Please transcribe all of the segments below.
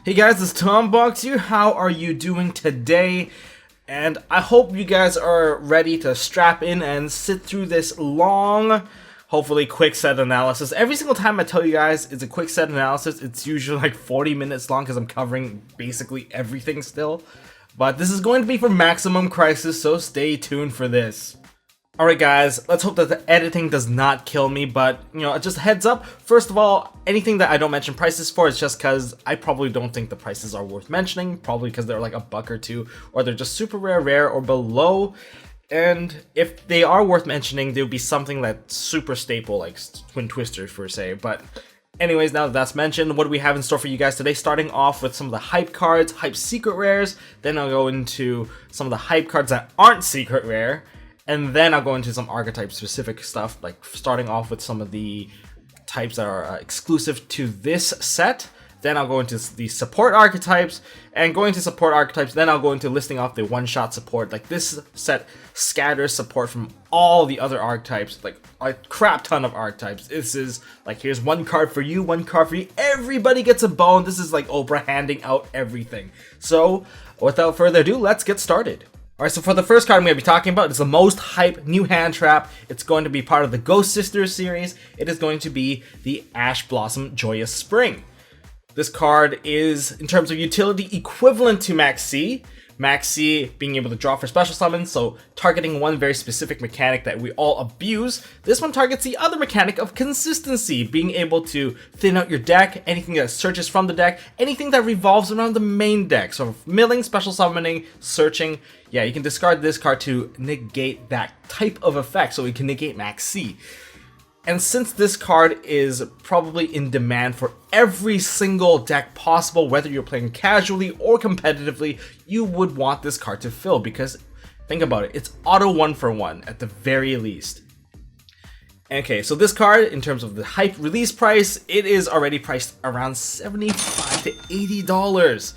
Hey guys, it's Tombox here. How are you doing today? And I hope you guys are ready to strap in and sit through this long, hopefully quick set analysis. Every single time I tell you guys it's a quick set analysis, it's usually like 40 minutes long because I'm covering basically everything still. But this is going to be for Maximum Crisis, so stay tuned for this. Alright guys, let's hope that the editing does not kill me, but, just a heads up. First of all, anything that I don't mention prices for is just because I probably don't think the prices are worth mentioning, probably because they're like a buck or two, or they're just super rare, or below. And if they are worth mentioning, there would be something that's super staple, like Twin Twisters per se, but anyways, now that that's mentioned, what do we have in store for you guys today? Starting off with some of the hype cards, hype secret rares, then I'll go into some of the hype cards that aren't secret rare, and then I'll go into some archetype specific stuff, like starting off with some of the types that are exclusive to this set. Then I'll go into the support archetypes, and going to support archetypes, then I'll go into listing off the one-shot support. Like this set scatters support from all the other archetypes, like a crap ton of archetypes. This is like, here's one card for you, one card for you. Everybody gets a bone. This is like Oprah handing out everything. So without further ado, let's get started. Alright, so for the first card I'm going to be talking about, it's the most hype new hand trap. It's going to be part of the Ghost Sisters series. It is going to be the Ash Blossom Joyous Spring. This card is, in terms of utility, equivalent to MACR. MACR being able to draw for special summons, so targeting one very specific mechanic that we all abuse. This one targets the other mechanic of consistency, being able to thin out your deck, anything that searches from the deck, anything that revolves around the main deck. So milling, special summoning, searching. Yeah, you can discard this card to negate that type of effect, so we can negate MACR. And since this card is probably in demand for every single deck possible, whether you're playing casually or competitively, you would want this card to fill, because think about it, it's auto 1-for-1 at the very least. Okay, so this card, in terms of the hype release price, it is already priced around $75 to $80.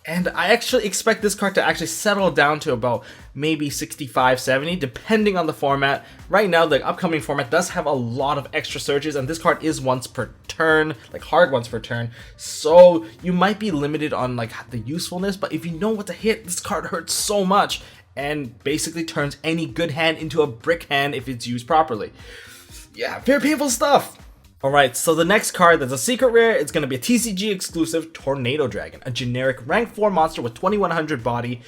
And I actually expect this card to actually settle down to about maybe $65, $70, depending on the format. Right now, the upcoming format does have a lot of extra searches, and this card is once per turn, like hard once per turn. So you might be limited on like the usefulness, but if you know what to hit, this card hurts so much and basically turns any good hand into a brick hand if it's used properly. Yeah, very painful stuff. Alright, so the next card that's a secret rare, it's going to be a TCG exclusive Tornado Dragon, a generic rank 4 monster with 2100 body.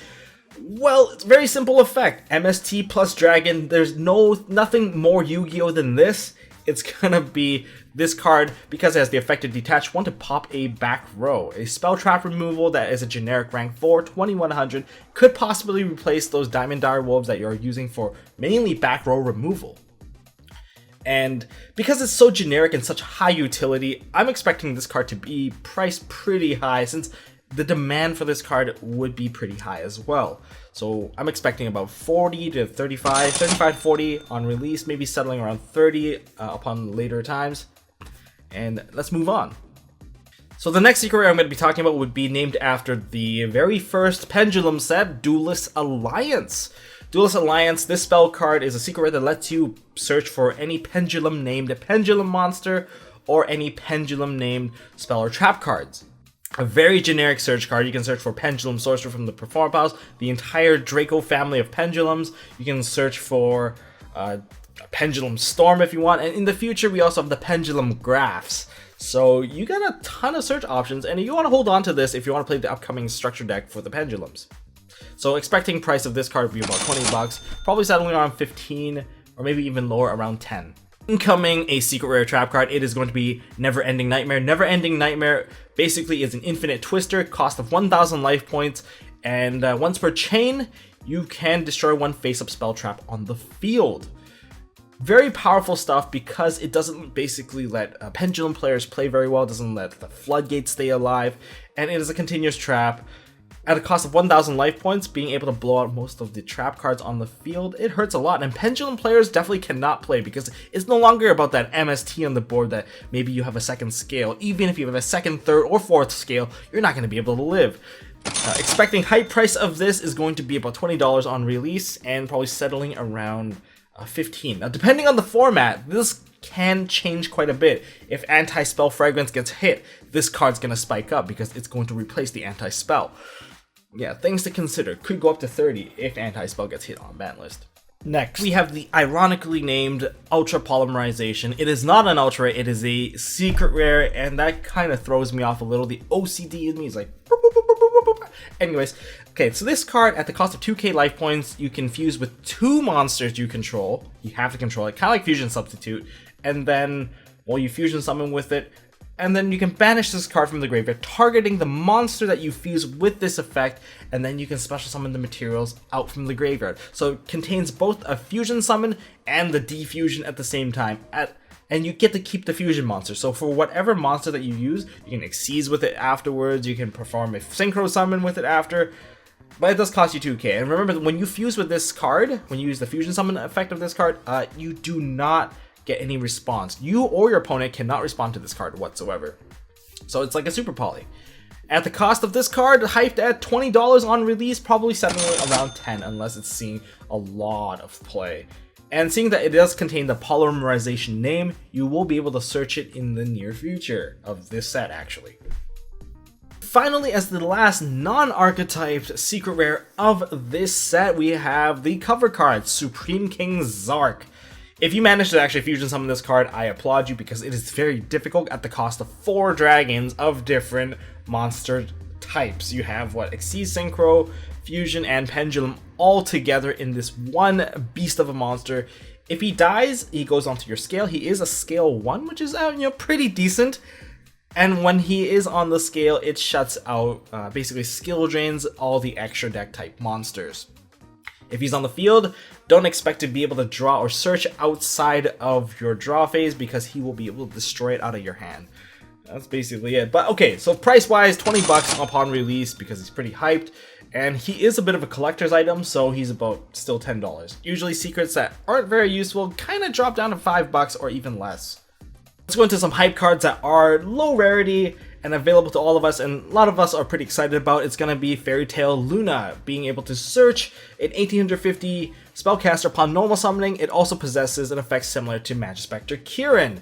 Well, it's a very simple effect. MST plus Dragon, there's nothing more Yu-Gi-Oh than this. It's going to be this card, because it has the effect to detach one to pop a back row. A spell trap removal that is a generic rank 4, 2100, could possibly replace those Diamond Dire Wolves that you're using for mainly back row removal. And because it's so generic and such high utility, I'm expecting this card to be priced pretty high, since the demand for this card would be pretty high as well. So I'm expecting about 40 to 35, 35 to 40 on release, maybe settling around 30 upon later times. And let's move on. So the next secret rare I'm going to be talking about would be named after the very first Pendulum set, Duelist Alliance. Duelist Alliance, this spell card is a secret rare that lets you search for any pendulum named pendulum monster or any pendulum named spell or trap cards. A very generic search card. You can search for Pendulum Sorcerer from the Perform Piles, the entire Draco family of pendulums. You can search for Pendulum Storm if you want, and in the future we also have the Pendulum Graphs. So you got a ton of search options, and you want to hold on to this if you want to play the upcoming structure deck for the pendulums. So expecting price of this card would be about 20 bucks, probably settling around 15 or maybe even lower, around 10. Incoming a secret rare trap card, it is going to be Neverending Nightmare. Neverending Nightmare basically is an infinite twister, cost of 1000 life points, and once per chain, you can destroy one face-up spell trap on the field. Very powerful stuff, because it doesn't basically let pendulum players play very well, doesn't let the floodgates stay alive, and it is a continuous trap. At a cost of 1000 life points, being able to blow out most of the trap cards on the field, it hurts a lot, and pendulum players definitely cannot play, because it's no longer about that MST on the board that maybe you have a second scale. Even if you have a second, third, or fourth scale, you're not going to be able to live. Expecting hype price of this is going to be about $20 on release, and probably settling around 15. Now, depending on the format, this can change quite a bit. If Anti-Spell Fragrance gets hit, this card's going to spike up because it's going to replace the Anti-Spell. Yeah, things to consider. Could go up to 30 if Anti-Spell gets hit on ban list. Next, we have the ironically named Ultra Polymerization. It is not an Ultra, it is a secret rare, and that kind of throws me off a little. The OCD in me is like... Anyways, okay, so this card, at the cost of 2k life points, you can fuse with 2 monsters you control. You have to control it, kind of like Fusion Substitute. And then, well, you Fusion Summon with it, and then you can banish this card from the graveyard, targeting the monster that you fuse with this effect, and then you can special summon the materials out from the graveyard. So it contains both a Fusion Summon and the Defusion at the same time, and you get to keep the Fusion monster. So for whatever monster that you use, you can Xyz with it afterwards, you can perform a Synchro Summon with it after, but it does cost you 2k. And remember, when you fuse with this card, when you use the Fusion Summon effect of this card, you do not get any response. You or your opponent cannot respond to this card whatsoever. So it's like a Super Poly. At the cost of this card, hyped at $20 on release, probably settling around 10 unless it's seeing a lot of play. And seeing that it does contain the Polymerization name, you will be able to search it in the near future of this set actually. Finally, as the last non-archetyped secret rare of this set, we have the cover card, Supreme Kings Ark. If you manage to actually Fusion Summon this card, I applaud you because it is very difficult at the cost of 4 dragons of different monster types. You have, Xyz, Synchro, Fusion, and Pendulum all together in this one beast of a monster. If he dies, he goes onto your scale. He is a scale 1, which is, pretty decent. And when he is on the scale, it shuts out, basically skill drains all the extra deck type monsters. If he's on the field, don't expect to be able to draw or search outside of your draw phase because he will be able to destroy it out of your hand. That's basically it. But okay, so price-wise, 20 bucks upon release because he's pretty hyped. And he is a bit of a collector's item, so he's about still $10. Usually secrets that aren't very useful kind of drop down to 5 bucks or even less. Let's go into some hype cards that are low rarity and available to all of us, and a lot of us are pretty excited about. It's going to be Fairy Tale Luna, being able to search an 1850 spellcaster upon normal summoning. It also possesses an effect similar to Magispector Kirin.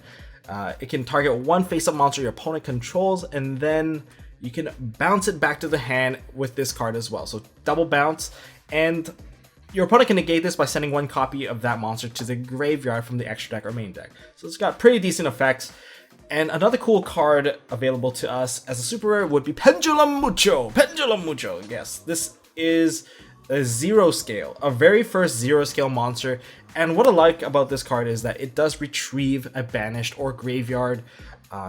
It can target one face-up monster your opponent controls, and then you can bounce it back to the hand with this card as well. So double bounce, and your opponent can negate this by sending 1 copy of that monster to the graveyard from the extra deck or main deck. So it's got pretty decent effects. And another cool card available to us as a super rare would be Pendulum Mojo. Pendulum Mojo, yes. This is a 0 scale, a very first 0 scale monster. And what I like about this card is that it does retrieve a banished or graveyard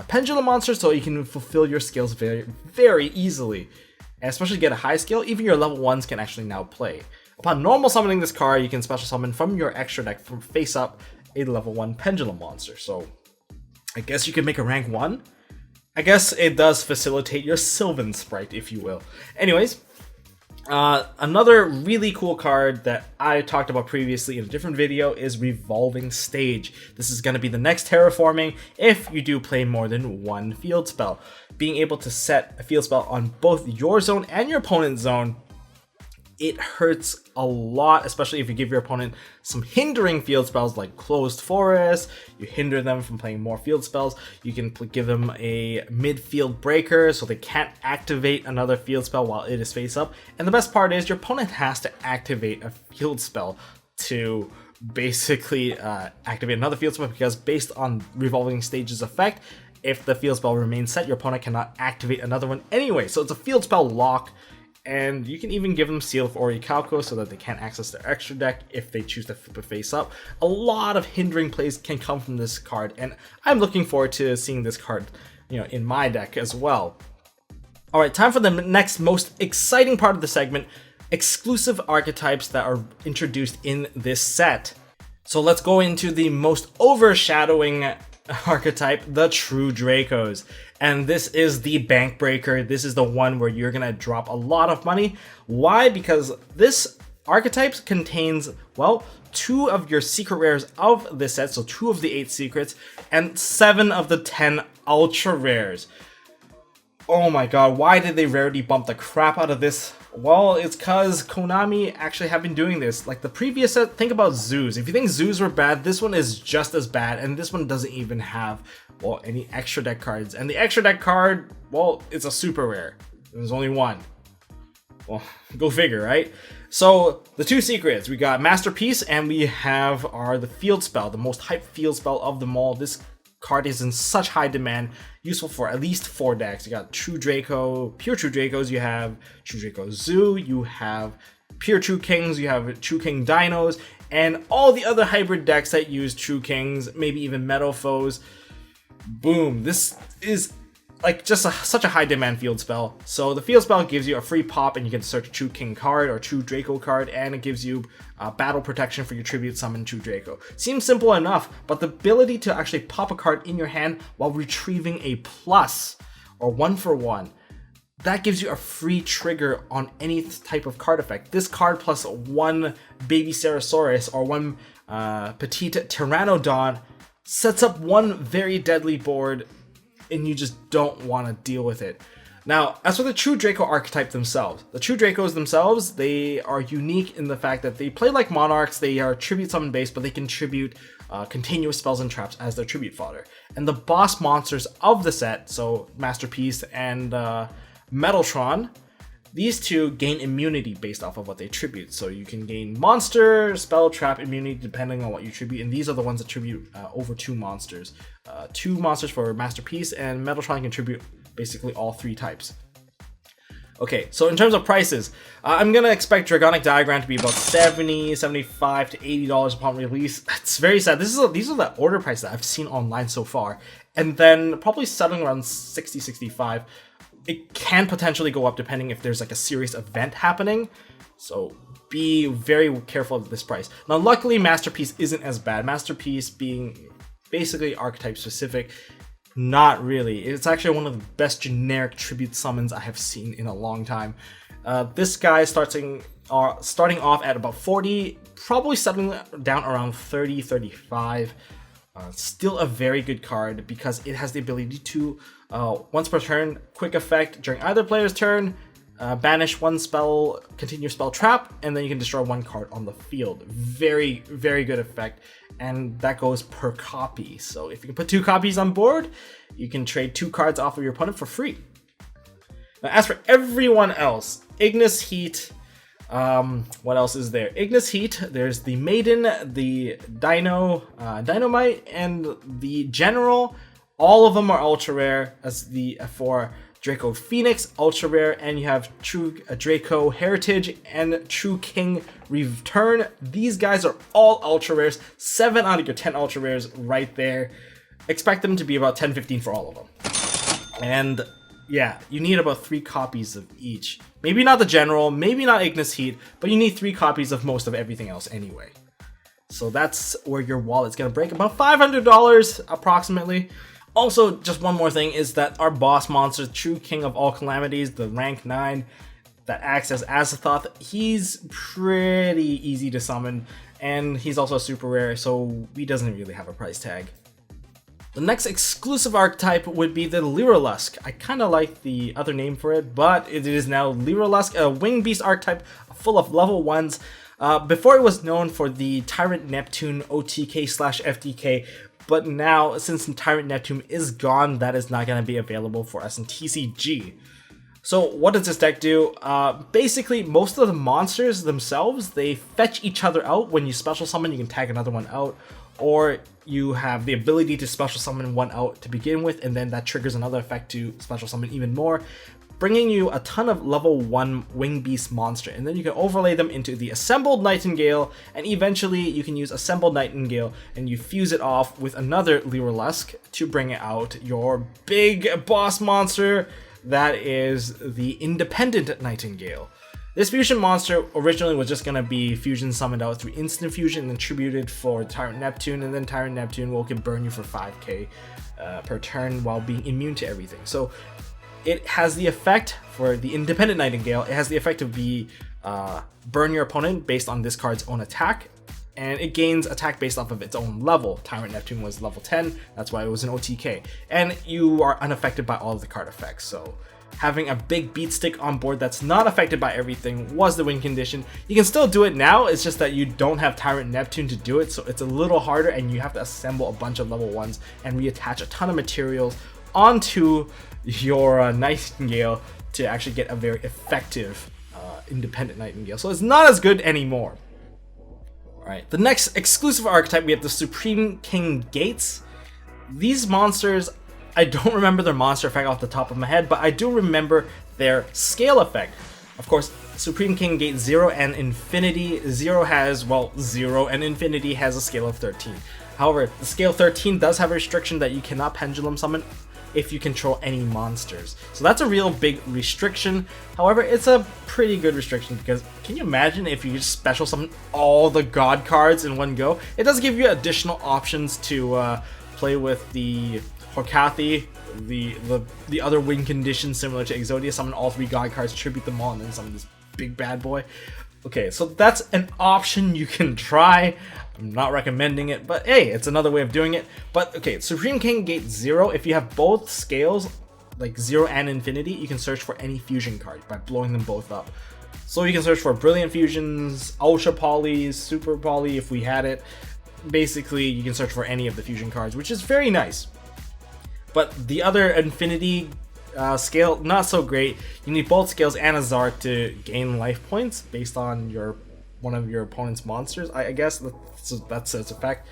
pendulum monster, so you can fulfill your skills very, very easily. And especially get a high skill, even your level 1s can actually now play. Upon normal summoning this card, you can special summon from your extra deck from face up a level 1 pendulum monster. So I guess you could make a rank 1. I guess it does facilitate your Sylvan sprite, if you will. Anyways, another really cool card that I talked about previously in a different video is Revolving Stage. This is going to be the next terraforming if you do play more than 1 field spell. Being able to set a field spell on both your zone and your opponent's zone, it hurts a lot, especially if you give your opponent some hindering field spells like Closed Forest. You hinder them from playing more field spells. You can give them a midfield breaker so they can't activate another field spell while it is face up. And the best part is your opponent has to activate a field spell to basically activate another field spell, because based on Revolving Stage's effect, if the field spell remains set, your opponent cannot activate another one anyway. So it's a field spell lock. And you can even give them Seal of Orichalco so that they can't access their extra deck if they choose to flip a face up. A lot of hindering plays can come from this card, and I'm looking forward to seeing this card, in my deck as well. Alright, time for the next most exciting part of the segment, exclusive archetypes that are introduced in this set. So let's go into the most overshadowing archetype, the True Dracos. And this is the bank breaker. This is the one where you're gonna drop a lot of money. Why? Because this archetype contains, 2 of your secret rares of this set, so 2 of the 8 secrets, and 7 of the 10 ultra rares. Oh my god, why did they rarity bump the crap out of this Well, it's because Konami actually have been doing this. Like the previous set, think about zoos. If you think zoos were bad, this one is just as bad, and this one doesn't even have, well, any extra deck cards. And the extra deck card, well, it's a super rare. There's only one. Well, go figure, right? So the two secrets, we got Masterpiece and we have the field spell, the most hyped field spell of them all. This card is in such high demand, useful for at least 4 decks. You got True Draco, Pure True Dracos, you have True Draco Zoo, you have Pure True Kings, you have True King Dinos, and all the other hybrid decks that use True Kings, maybe even Metal Foes. Boom, this is like just such a high demand field spell. So the field spell gives you a free pop and you can search a True King card or True Draco card, and it gives you battle protection for your tribute summon True Draco. Seems simple enough, but the ability to actually pop a card in your hand while retrieving a plus or 1-for-1, that gives you a free trigger on any type of card effect. This card plus 1 Baby Ceratosaurus or 1 Petite Pteranodon sets up one very deadly board, and you just don't want to deal with it. Now, as for the True Draco archetype themselves, the True Dracos themselves, they are unique in the fact that they play like Monarchs. They are tribute summon based, but they can tribute continuous spells and traps as their tribute fodder. And the boss monsters of the set, so Masterpiece and Metaltron, these two gain immunity based off of what they tribute. So you can gain monster, spell, trap, immunity depending on what you tribute. And these are the ones that tribute over 2 monsters. 2 monsters for Masterpiece, and Metaltron can tribute basically all 3 types. Okay, so in terms of prices, I'm going to expect Dragonic Diagram to be about $70, $75 to $80 upon release. It's very sad. These are the order prices that I've seen online so far. And then probably settling around $60, $65. It can potentially go up depending if there's like a serious event happening. So be very careful of this price. Now, luckily, Masterpiece isn't as bad. Masterpiece being basically archetype specific, not really. It's actually one of the best generic tribute summons I have seen in a long time. This guy starting off at about 40, probably settling down around 30, 35. Still a very good card because it has the ability to, once per turn, quick effect during either player's turn, banish 1 spell, continue spell trap, and then you can destroy 1 card on the field. Very, very good effect, and that goes per copy. So if you can put 2 copies on board, you can trade 2 cards off of your opponent for free. Now, as for everyone else, Ignis Heat, what else is there? Ignis Heat, there's the Maiden, the Dino, Dynamite, and the General. All of them are ultra rare. As for Draco Phoenix, ultra rare, and you have True Draco Heritage and True King Return. These guys are all ultra rares. 7 out of your 10 ultra rares right there. Expect them to be about 10-15 for all of them. And yeah, you need about 3 copies of each. Maybe not the General, maybe not Ignis Heat, but you need 3 copies of most of everything else anyway. So that's where your wallet's gonna break, about $500 approximately. Also, just one more thing is that our boss monster, True King of All Calamities, the rank 9 that acts as Azathoth, he's pretty easy to summon, and he's also super rare, so he doesn't really have a price tag. The next exclusive archetype would be the Lyra Lusk. I kind of like the other name for it, but it is now Lyra Lusk, a winged beast archetype full of level 1s. Before it was known for the Tyrant Neptune OTK/FTK, but now since Tyrant Neptune is gone, that is not going to be available for us in TCG. So what does this deck do? Basically, most of the monsters themselves, they fetch each other out. When you special summon, you can tag another one out, or you have the ability to special summon one out to begin with, and then that triggers another effect to special summon even more, bringing you a ton of level 1 Winged Beast monster. And then you can overlay them into the Assembled Nightingale, and eventually you can use Assembled Nightingale and you fuse it off with another Lyra Lusk to bring out your big boss monster that is the Independent Nightingale. This fusion monster originally was just going to be fusion summoned out through instant fusion and tributed for Tyrant Neptune, and then Tyrant Neptune can burn you for 5k per turn while being immune to everything. So it has the effect for the Independent Nightingale, it has the effect of burn your opponent based on this card's own attack, and it gains attack based off of its own level. Tyrant Neptune was level 10, that's why it was an OTK. And you are unaffected by all of the card effects, so having a big beat stick on board that's not affected by everything was the win condition. You can still do it now, it's just that you don't have Tyrant Neptune to do it, so it's a little harder and you have to assemble a bunch of level 1s and reattach a ton of materials onto your Nightingale to actually get a very effective independent Nightingale. So it's not as good anymore. Alright, the next exclusive archetype, we have the Supreme King Gates. These monsters, I don't remember their monster effect off the top of my head, but I do remember their scale effect. Of course, Supreme King Gate 0 and Infinity. 0 has, well, 0 and Infinity has a scale of 13. However, the scale 13 does have a restriction that you cannot pendulum summon if you control any monsters. So that's a real big restriction. However, it's a pretty good restriction because can you imagine if you just special summon all the god cards in one go? It does give you additional options to play with the Horkathi, the other win condition similar to Exodia, summon all 3 god cards, tribute them all, and then summon this big bad boy. Okay, so that's an option you can try. I'm not recommending it, but hey, it's another way of doing it. But okay, Supreme King Gate 0, if you have both scales, like 0 and Infinity, you can search for any fusion card by blowing them both up. So you can search for Brilliant Fusions, Ultra Polys, Super Poly if we had it. Basically, you can search for any of the fusion cards, which is very nice. But the other Infinity scale, not so great. You need both scales and a Zark to gain life points based on one of your opponent's monsters, I guess. That's its effect.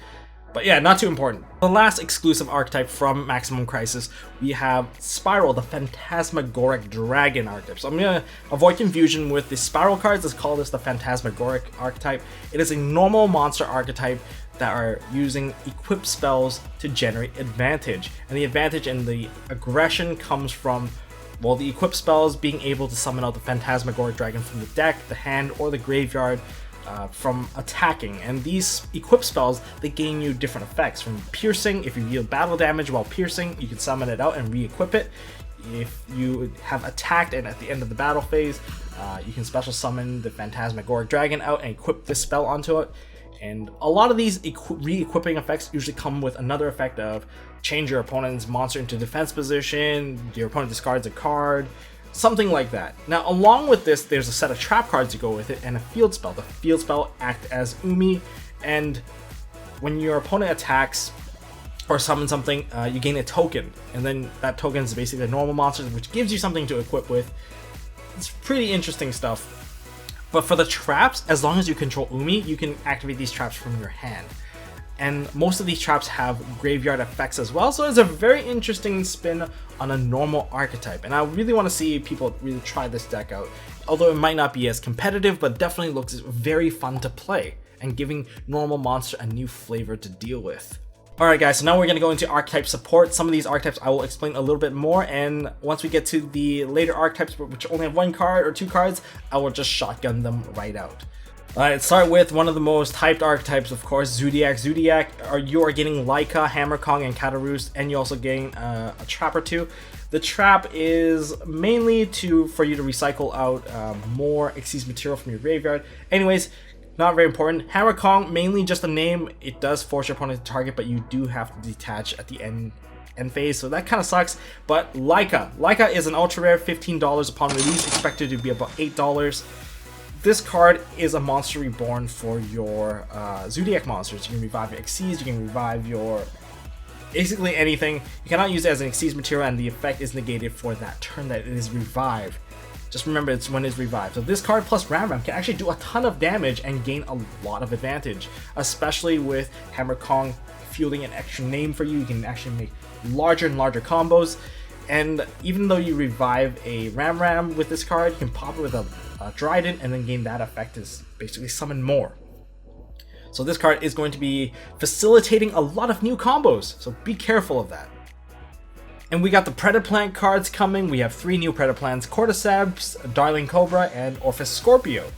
But yeah, not too important. The last exclusive archetype from Maximum Crisis, we have Spiral, the Phantasmagoric Dragon archetype. So I'm going to avoid confusion with the Spiral cards. Let's call this the Phantasmagoric archetype. It is a normal monster archetype that are using equip spells to generate advantage. And the advantage and the aggression comes from, well, the equip spells being able to summon out the Phantasmagoric Dragon from the deck, the hand, or the graveyard from attacking. And these equip spells, they gain you different effects. From piercing, if you deal battle damage while piercing, you can summon it out and re-equip it. If you have attacked and at the end of the battle phase, you can special summon the Phantasmagoric Dragon out and equip this spell onto it. And a lot of these re-equipping effects usually come with another effect of change your opponent's monster into defense position, your opponent discards a card, something like that. Now, along with this, there's a set of trap cards to go with it and a field spell. The field spell acts as Umi, and when your opponent attacks or summons something, you gain a token, and then that token is basically a normal monster, which gives you something to equip with. It's pretty interesting stuff. But for the traps, as long as you control Umi, you can activate these traps from your hand. And most of these traps have graveyard effects as well, so it's a very interesting spin on a normal archetype. And I really want to see people really try this deck out. Although it might not be as competitive, but definitely looks very fun to play and giving normal monster a new flavor to deal with. Alright guys, so now we're going to go into archetype support. Some of these archetypes I will explain a little bit more, and once we get to the later archetypes which only have 1 card or 2 cards, I will just shotgun them right out. Alright, let's start with one of the most hyped archetypes, of course, Zodiac. Zodiac, you are getting Lyca, Hammer Kong, and Cataroost, and you also gain a trap or 2. The trap is mainly for you to recycle out more Xyz material from your graveyard. Anyways, not very important. Hammer Kong, mainly just a name. It does force your opponent to target, but you do have to detach at the end phase, so that kind of sucks. But Lyca is an ultra rare, $15 upon release, expected to be about $8. This card is a monster reborn for your Zodiac monsters. You can revive your Xyz, you can revive your basically anything. You cannot use it as an Xyz material, and the effect is negated for that turn that it is revived. Just remember, it's when it's revived. So this card plus Ram Ram can actually do a ton of damage and gain a lot of advantage, especially with Hammer Kong fielding an extra name for you. You can actually make larger and larger combos. And even though you revive a Ram Ram with this card, you can pop it with a Trident and then gain that effect to basically summon more. So this card is going to be facilitating a lot of new combos, so be careful of that. And we got the Predaplant cards coming. We have 3 new Predaplants: Cordyceps, Darling Cobra, and Orphis Scorpio.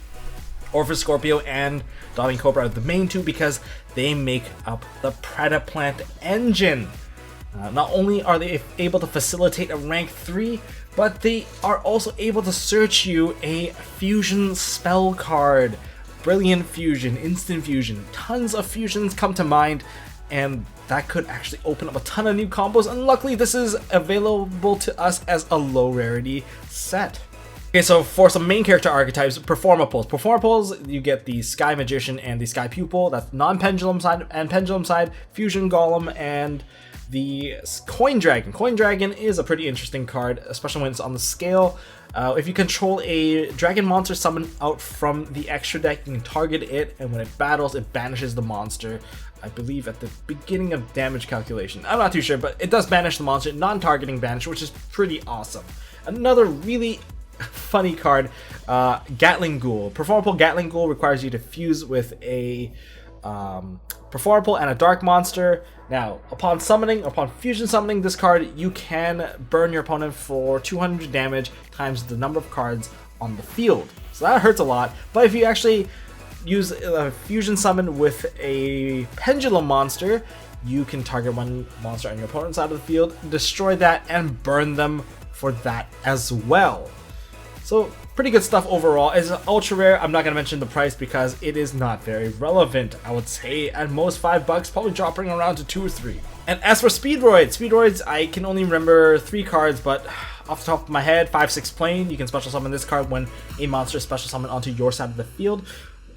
Orphis Scorpio and Darling Cobra are the main 2 because they make up the Predaplant engine. Not only are they able to facilitate a rank 3, but they are also able to search you a fusion spell card. Brilliant Fusion, Instant Fusion, tons of fusions come to mind, and that could actually open up a ton of new combos, and luckily this is available to us as a low rarity set. Okay, so for some main character archetypes, Performables. Performables, you get the Sky Magician and the Sky Pupil, that's non-Pendulum side, and Pendulum side, Fusion Golem, and the Coin Dragon. Coin Dragon is a pretty interesting card, especially when it's on the scale. If you control a dragon monster summon out from the extra deck, you can target it, and when it battles, it banishes the monster. I believe at the beginning of damage calculation. I'm not too sure, but it does banish the monster, non-targeting banish, which is pretty awesome. Another really funny card, Gatling Ghoul. Performable Gatling Ghoul requires you to fuse with a Performable and a dark monster. Now, upon fusion summoning this card, you can burn your opponent for 200 damage times the number of cards on the field. So that hurts a lot, but if you actually use a fusion summon with a Pendulum monster, you can target one monster on your opponent's side of the field, destroy that, and burn them for that as well. So pretty good stuff overall. It's ultra rare. I'm not going to mention the price because it is not very relevant. I would say at most $5, probably dropping around to 2 or 3. And as for Speedroids, I can only remember 3 cards, but off the top of my head, 5/6 plane. You can special summon this card when a monster is special summoned onto your side of the field.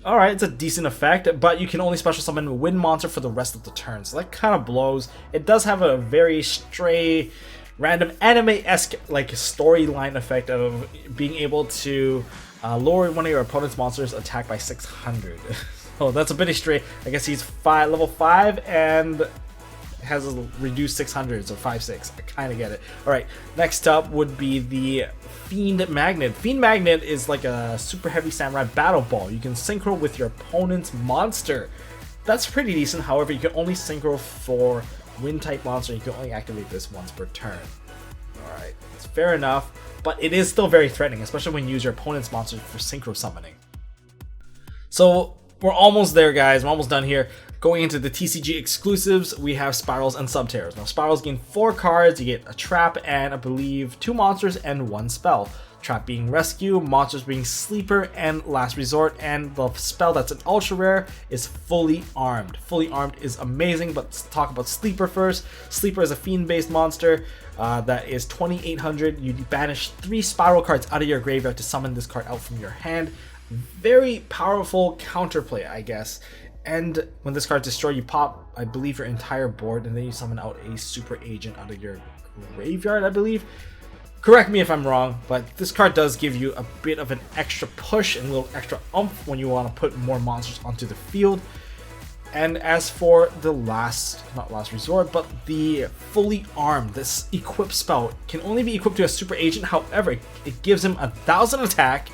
Alright, it's a decent effect, but you can only special summon a wind monster for the rest of the turn, so that kind of blows. It does have a very stray, random anime-esque like storyline effect of being able to lower one of your opponent's monsters' attack by 600. So that's a bit stray. I guess he's level 5 and has a reduced 600, so 5/6. I kind of get it. Alright, next up would be the Fiend Magnet. Fiend Magnet is like a super heavy samurai battle ball. You can synchro with your opponent's monster. That's pretty decent. However, you can only synchro for wind type monster. You can only activate this once per turn. Alright, it's fair enough, but it is still very threatening, especially when you use your opponent's monster for synchro summoning. So we're almost there, guys. We're almost done here. Going into the TCG exclusives, we have Spirals and Subterrors. Now, Spirals gain 4 cards. You get a trap and, I believe, 2 monsters and 1 spell. Trap being Rescue, monsters being Sleeper and Last Resort, and the spell that's an ultra rare is Fully Armed. Fully Armed is amazing, but let's talk about Sleeper first. Sleeper is a fiend-based monster that is 2800. You banish 3 Spiral cards out of your graveyard to summon this card out from your hand. Very powerful counterplay, I guess. And when this card is destroyed, you pop, I believe, your entire board, and then you summon out a super agent out of your graveyard, I believe. Correct me if I'm wrong, but this card does give you a bit of an extra push and a little extra oomph when you want to put more monsters onto the field. And as for the not last resort, but the Fully Armed, this equip spell can only be equipped to a super agent. However, it gives him 1000 attack.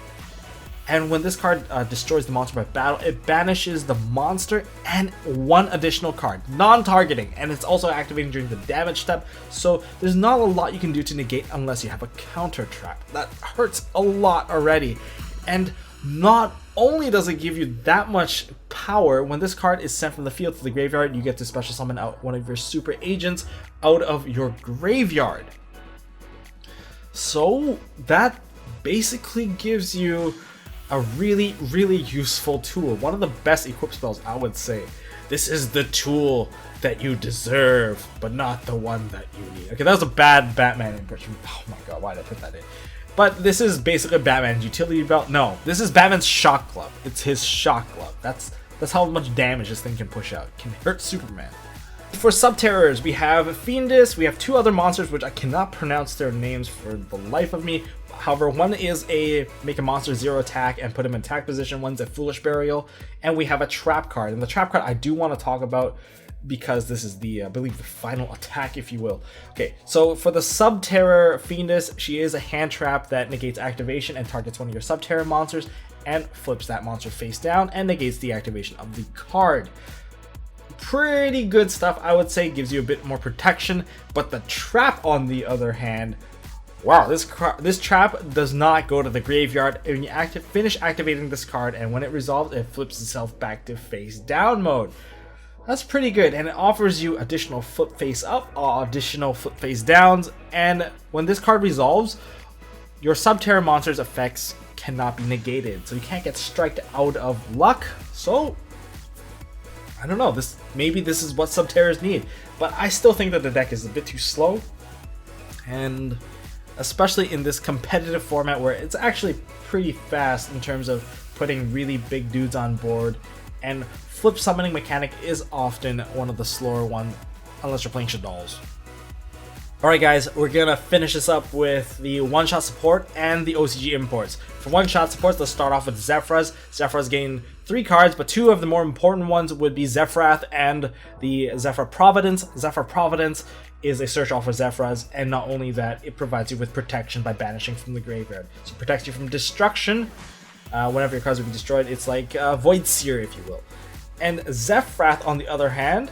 And when this card destroys the monster by battle, it banishes the monster and 1 additional card, non-targeting, and it's also activating during the damage step, so there's not a lot you can do to negate unless you have a counter trap. That hurts a lot already. And not only does it give you that much power, when this card is sent from the field to the graveyard, you get to special summon out one of your super agents out of your graveyard. So that basically gives you a really, really useful tool. One of the best equip spells, I would say. This is the tool that you deserve, but not the one that you need. Okay, that was a bad Batman impression. Oh my god, why did I put that in? But this is basically Batman's utility belt. No, this is Batman's shock glove. It's his shock glove. That's how much damage this thing can push out. It can hurt Superman. For Subterrors, we have Fiendus, we have 2 other monsters which I cannot pronounce their names for the life of me. However, one is make a monster 0 attack and put him in attack position, one's a Foolish Burial, and we have a trap card. And the trap card I do want to talk about because this is the, I believe, the final attack, if you will. Okay, so for the Subterror Fiendus, she is a hand trap that negates activation and targets one of your Subterror monsters and flips that monster face down and negates the activation of the card. Pretty good stuff, I would say. Gives you a bit more protection, but the trap, on the other hand, wow, this trap does not go to the graveyard. When you finish activating this card, and when it resolves, it flips itself back to face down mode. That's pretty good, and it offers you additional flip face up, additional flip face downs, and when this card resolves, your Subterror monster's effects cannot be negated, so you can't get striked out of luck. So I don't know, this maybe this is what Subterrors need. But I still think that the deck is a bit too slow, and especially in this competitive format where it's actually pretty fast in terms of putting really big dudes on board, and flip summoning mechanic is often one of the slower ones unless you're playing Shaddolls. Alright guys, we're gonna finish this up with the one-shot support and the OCG imports. For one-shot supports, let's start off with Zephyras. Zephyras gain 3 cards, but 2 of the more important ones would be Zephyrath and the Zephyr Providence. Zephyr Providence is a search all for Zephyras, and not only that, it provides you with protection by banishing from the graveyard. So it protects you from destruction whenever your cards will be destroyed. It's like Void Seer, if you will. And Zephyrath, on the other hand,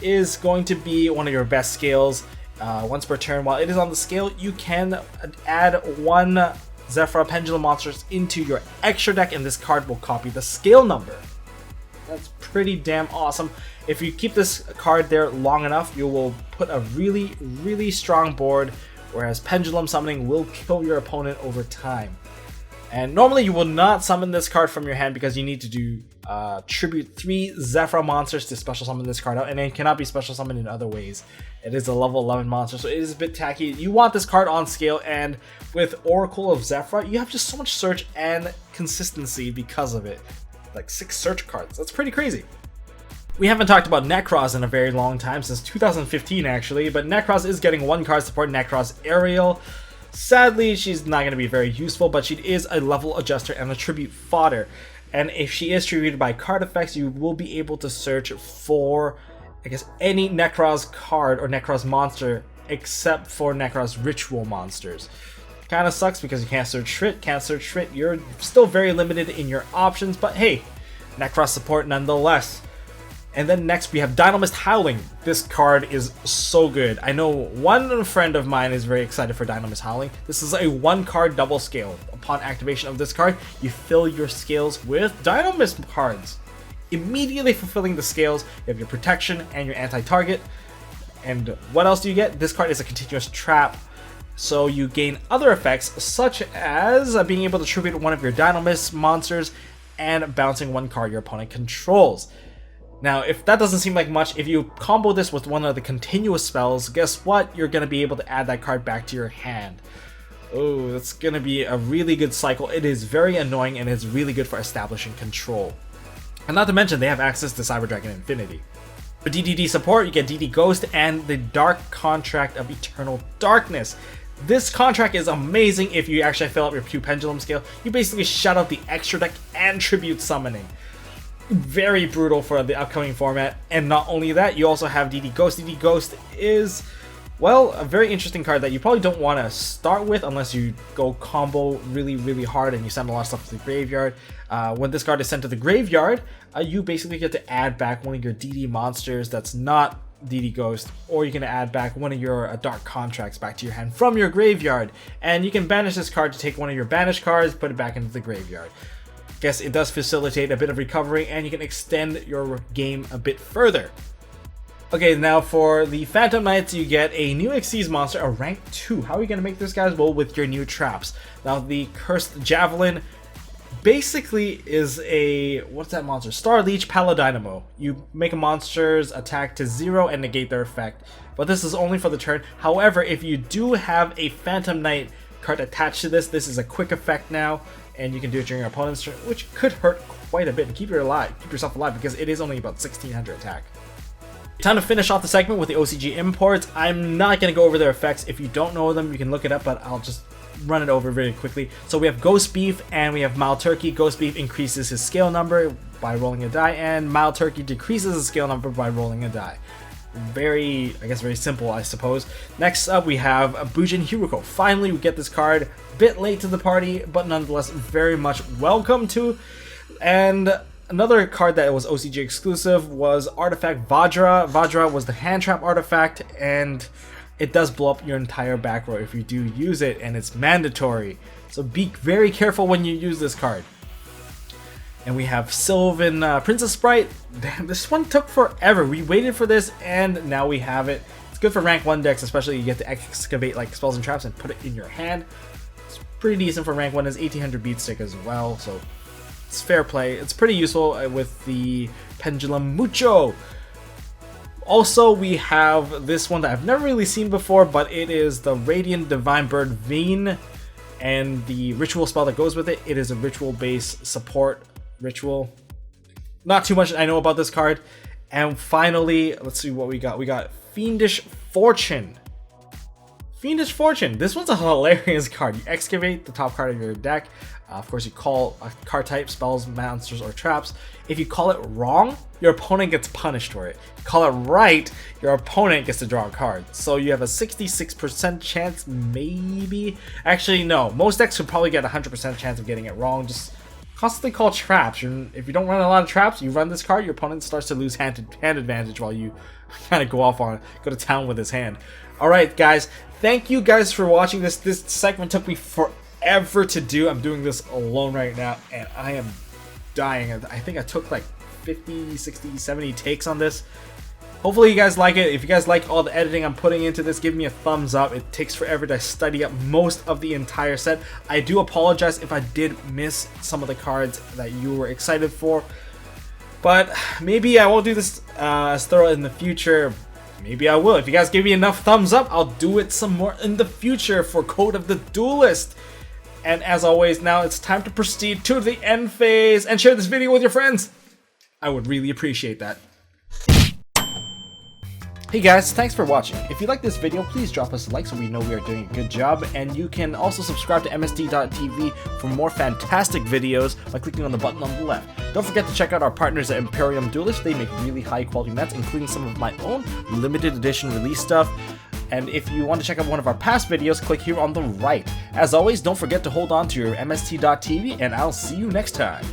is going to be one of your best scales. Once per turn, while it is on the scale, you can add 1 Zephyr Pendulum monsters into your extra deck, and this card will copy the scale number. That's pretty damn awesome. If you keep this card there long enough, you will put a really strong board, whereas Pendulum Summoning will kill your opponent over time. And normally you will not summon this card from your hand because you need to do tribute 3 Zephyr monsters to special summon this card out, and it cannot be special summoned in other ways. It is a level 11 monster, so it is a bit tacky. You want this card on scale, and with Oracle of Zephyr, you have just so much search and consistency because of it. Like 6 search cards. That's pretty crazy. We haven't talked about Necross in a very long time, since 2015 actually, but Necross is getting 1 card support, Necross Aerial. Sadly, she's not going to be very useful, but she is a level adjuster and a tribute fodder. And if she is tributed by card effects, you will be able to search for, I guess, any Necross card or Necross monster except for Necross ritual monsters. Kind of sucks because you can't search Shrit, you're still very limited in your options, but hey, Necross support nonetheless. And then next we have Dynamist Howling. This card is so good. I know one friend of mine is very excited for Dynamist Howling. This is a 1 card double scale. Upon activation of this card, you fill your scales with Dynamist cards. Immediately fulfilling the scales, you have your protection and your anti-target. And what else do you get? This card is a continuous trap. So you gain other effects such as being able to tribute 1 of your Dynamist monsters and bouncing 1 card your opponent controls. Now, if that doesn't seem like much, if you combo this with one of the continuous spells, guess what? You're going to be able to add that card back to your hand. Oh, that's going to be a really good cycle. It is very annoying, and it's really good for establishing control. And not to mention, they have access to Cyber Dragon Infinity. For DDD support, you get DD Ghost and the Dark Contract of Eternal Darkness. This contract is amazing if you actually fill up your 2 Pendulum scale. You basically shut out the extra deck and tribute summoning. Very brutal for the upcoming format, and not only that, you also have DD Ghost. DD Ghost is, well, a very interesting card that you probably don't want to start with unless you go combo really hard and you send a lot of stuff to the graveyard. When this card is sent to the graveyard, you basically get to add back 1 of your DD monsters that's not DD Ghost, or you can add back 1 of your Dark Contracts back to your hand from your graveyard, and you can banish this card to take 1 of your banished cards, put it back into the graveyard. Guess it does facilitate a bit of recovery, and you can extend your game a bit further. Okay, now for the Phantom Knights, you get a new Xyz monster, a rank 2. How are you going to make this, guys? Well, with your new traps. Now, the Cursed Javelin basically is a, what's that monster? Star Leech Paladynamo. You make a monster's attack to 0 and negate their effect, but this is only for the turn. However, if you do have a Phantom Knight card attached to this, this is a quick effect now, and you can do it during your opponent's turn, which could hurt quite a bit and keep yourself alive because it is only about 1600 attack. Time to finish off the segment with the OCG imports. I'm not going to go over their effects. If you don't know them, you can look it up, but I'll just run it over very quickly. So we have Ghost Beef and we have Mild Turkey. Ghost Beef increases his scale number by rolling a die, and Mild Turkey decreases his scale number by rolling a die. Very simple, I suppose. Next up, we have Bujin Hiruko. Finally, we get this card. A bit late to the party, but nonetheless, very much welcome to. And another card that was OCG exclusive was Artifact Vajra. Vajra was the hand trap artifact, and it does blow up your entire back row if you do use it, and it's mandatory. So be very careful when you use this card. And we have Sylvan Princess Sprite. Damn, this one took forever. We waited for this, and now we have it. It's good for rank 1 decks, especially you get to excavate like spells and traps and put it in your hand. It's pretty decent for rank 1. It's 1800 beat stick as well, so it's fair play. It's pretty useful with the Pendulum Mojo. Also, we have this one that I've never really seen before, but it is the Radiant Divine Bird Veen, and the ritual spell that goes with it. It is a ritual-based support ritual. Not too much I know about this card. And finally, let's see what we got. We got Fiendish Fortune. Fiendish Fortune. This one's a hilarious card. You excavate the top card of your deck. Of course, you call a card type, spells, monsters, or traps. If you call it wrong, your opponent gets punished for it. Call it right, your opponent gets to draw a card. So you have a 66% chance, maybe. Actually, no. Most decks would probably get a 100% chance of getting it wrong. Just constantly call traps. If you don't run a lot of traps, you run this card, your opponent starts to lose hand advantage while you kind of go to town with his hand. Alright, guys. Thank you guys for watching this. This segment took me forever to do. I'm doing this alone right now, and I am dying. I think I took like 50, 60, 70 takes on this. Hopefully you guys like it. If you guys like all the editing I'm putting into this, give me a thumbs up. It takes forever to study up most of the entire set. I do apologize if I did miss some of the cards that you were excited for, but maybe I won't do this as thorough in the future. Maybe I will. If you guys give me enough thumbs up, I'll do it some more in the future for Code of the Duelist. And as always, now it's time to proceed to the end phase and share this video with your friends. I would really appreciate that. Hey guys, thanks for watching. If you like this video, please drop us a like so we know we are doing a good job. And you can also subscribe to MST.TV for more fantastic videos by clicking on the button on the left. Don't forget to check out our partners at Imperium Duelist. They make really high quality mats, including some of my own limited edition release stuff. And if you want to check out one of our past videos, click here on the right. As always, don't forget to hold on to your MST.TV, and I'll see you next time.